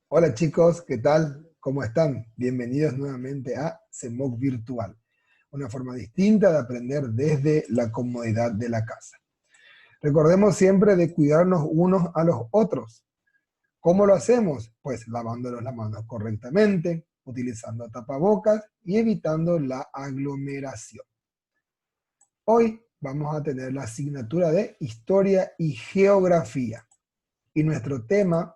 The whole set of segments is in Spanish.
Hola chicos, ¿qué tal? ¿Cómo están? Bienvenidos nuevamente a CEMOC Virtual, una forma distinta de aprender desde la comodidad de la casa. Recordemos siempre de cuidarnos unos a los otros. ¿Cómo lo hacemos? Pues lavándonos las manos correctamente, utilizando tapabocas y evitando la aglomeración. Hoy vamos a tener la asignatura de Historia y Geografía y nuestro tema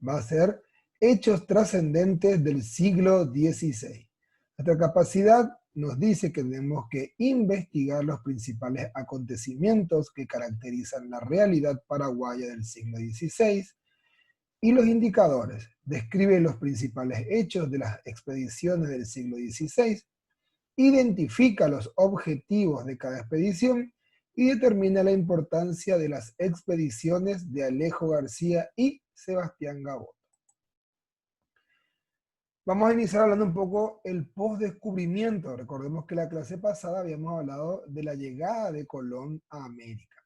va a ser hechos trascendentes del siglo XVI. Nuestra capacidad nos dice que tenemos que investigar los principales acontecimientos que caracterizan la realidad paraguaya del siglo XVI y los indicadores. Describe los principales hechos de las expediciones del siglo XVI, identifica los objetivos de cada expedición y determina la importancia de las expediciones de Alejo García y Sebastián Gaboto. Vamos a iniciar hablando un poco el postdescubrimiento. Recordemos que la clase pasada habíamos hablado de la llegada de Colón a América.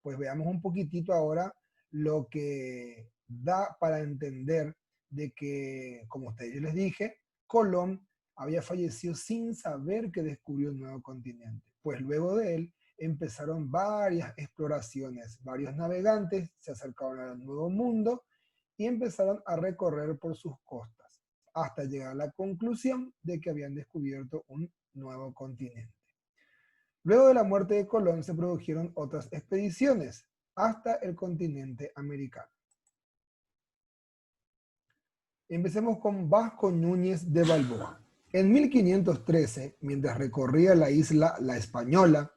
Pues veamos un poquitito ahora lo que da para entender de que, como ustedes les dije, Colón había fallecido sin saber que descubrió un nuevo continente. Pues luego de él empezaron varias exploraciones, varios navegantes se acercaron al Nuevo Mundo y empezaron a recorrer por sus costas, hasta llegar a la conclusión de que habían descubierto un nuevo continente. Luego de la muerte de Colón se produjeron otras expediciones hasta el continente americano. Empecemos con Vasco Núñez de Balboa. En 1513, mientras recorría la isla La Española,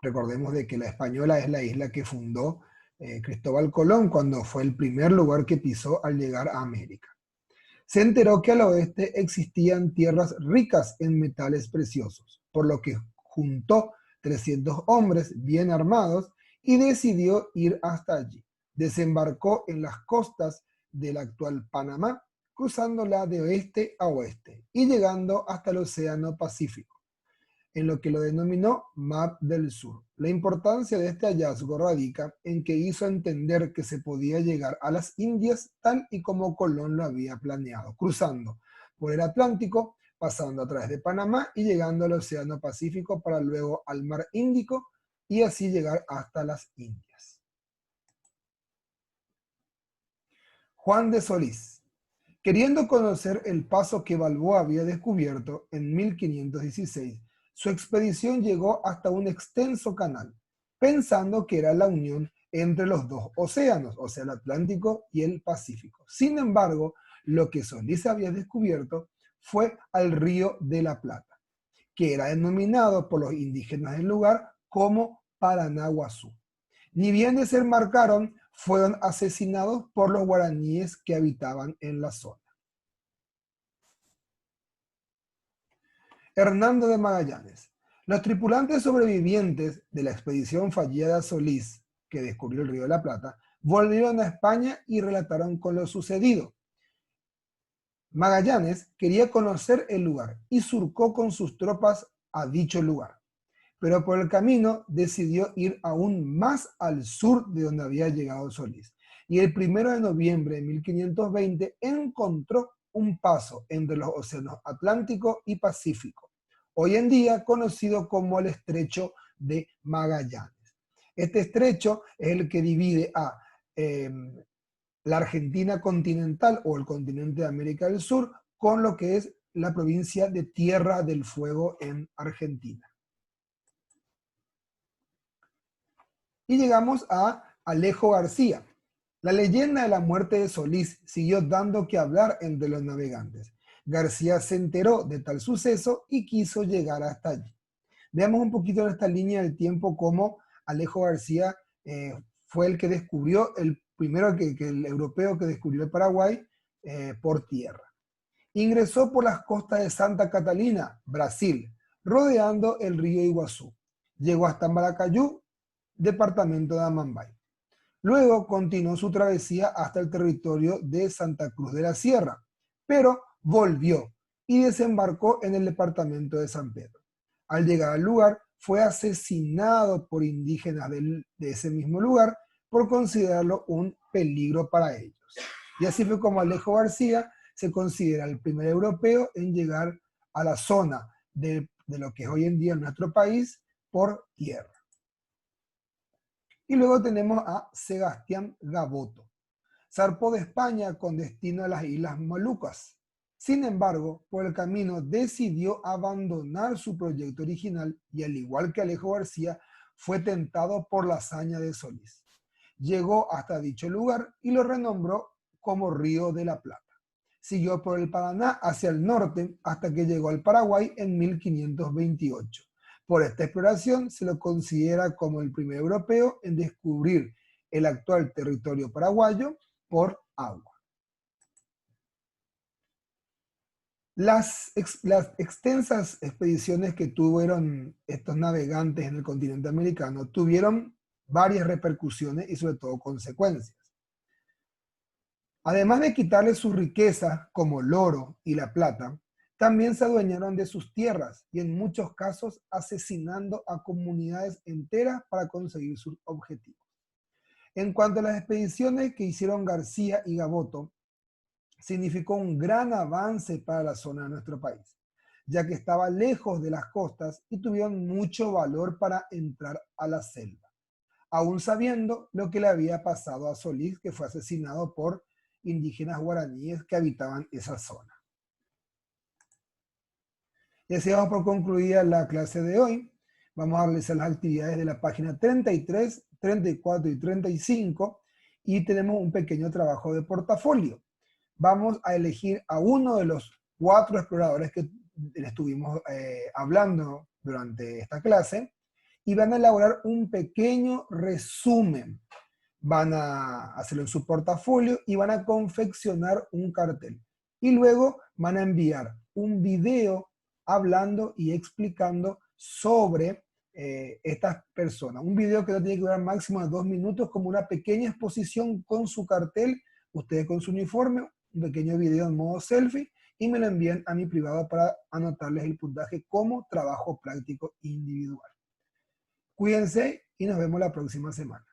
recordemos de que La Española es la isla que fundó Cristóbal Colón cuando fue el primer lugar que pisó al llegar a América. Se enteró que al oeste existían tierras ricas en metales preciosos, por lo que juntó 300 hombres bien armados y decidió ir hasta allí. Desembarcó en las costas del actual Panamá, cruzándola de oeste a oeste y llegando hasta el Océano Pacífico, en lo que lo denominó Mar del Sur. La importancia de este hallazgo radica en que hizo entender que se podía llegar a las Indias tal y como Colón lo había planeado, cruzando por el Atlántico, pasando a través de Panamá y llegando al Océano Pacífico para luego al Mar Índico y así llegar hasta las Indias. Juan de Solís. Queriendo conocer el paso que Balboa había descubierto en 1516, su expedición llegó hasta un extenso canal, pensando que era la unión entre los dos océanos, o sea, el Atlántico y el Pacífico. Sin embargo, lo que Solís había descubierto fue al río de la Plata, que era denominado por los indígenas del lugar como Paranaguazú. Ni bien desembarcaron, fueron asesinados por los guaraníes que habitaban en la zona. Hernando de Magallanes. Los tripulantes sobrevivientes de la expedición fallida de Solís, que descubrió el Río de la Plata, volvieron a España y relataron con lo sucedido. Magallanes quería conocer el lugar y surcó con sus tropas a dicho lugar, pero por el camino decidió ir aún más al sur de donde había llegado Solís. Y el 1 de noviembre de 1520 encontró un paso entre los océanos Atlántico y Pacífico, hoy en día conocido como el Estrecho de Magallanes. Este estrecho es el que divide a la Argentina continental o el continente de América del Sur con lo que es la provincia de Tierra del Fuego en Argentina. Y llegamos a Alejo García. La leyenda de la muerte de Solís siguió dando que hablar entre los navegantes. García se enteró de tal suceso y quiso llegar hasta allí. Veamos un poquito en esta línea del tiempo cómo Alejo García fue el que descubrió, el primero que el europeo que descubrió el Paraguay por tierra. Ingresó por las costas de Santa Catalina, Brasil, rodeando el río Iguazú. Llegó hasta Maracayú, departamento de Amambay. Luego continuó su travesía hasta el territorio de Santa Cruz de la Sierra, pero volvió y desembarcó en el departamento de San Pedro. Al llegar al lugar, fue asesinado por indígenas de ese mismo lugar por considerarlo un peligro para ellos. Y así fue como Alejo García se considera el primer europeo en llegar a la zona de lo que es hoy en día nuestro país por tierra. Y luego tenemos a Sebastián Gaboto. Zarpó de España con destino a las Islas Molucas. Sin embargo, por el camino decidió abandonar su proyecto original y, al igual que Alejo García, fue tentado por la hazaña de Solís. Llegó hasta dicho lugar y lo renombró como Río de la Plata. Siguió por el Paraná hacia el norte hasta que llegó al Paraguay en 1528. Por esta exploración se lo considera como el primer europeo en descubrir el actual territorio paraguayo por agua. Las extensas expediciones que tuvieron estos navegantes en el continente americano tuvieron varias repercusiones y sobre todo consecuencias. Además de quitarle sus riquezas como el oro y la plata, también se adueñaron de sus tierras y en muchos casos asesinando a comunidades enteras para conseguir sus objetivos. En cuanto a las expediciones que hicieron García y Gaboto, significó un gran avance para la zona de nuestro país, ya que estaba lejos de las costas y tuvieron mucho valor para entrar a la selva, aún sabiendo lo que le había pasado a Solís, que fue asesinado por indígenas guaraníes que habitaban esa zona. Y así vamos por concluida la clase de hoy. Vamos a realizar las actividades de la página 33, 34 y 35 y tenemos un pequeño trabajo de portafolio. Vamos a elegir a uno de los 4 exploradores que estuvimos hablando durante esta clase y van a elaborar un pequeño resumen. Van a hacerlo en su portafolio y van a confeccionar un cartel. Y luego van a enviar un video hablando y explicando sobre estas personas. Un video que no tiene que durar máximo de 2 minutos, como una pequeña exposición con su cartel, ustedes con su uniforme, un pequeño video en modo selfie, y me lo envían a mi privado para anotarles el puntaje como trabajo práctico individual. Cuídense y nos vemos la próxima semana.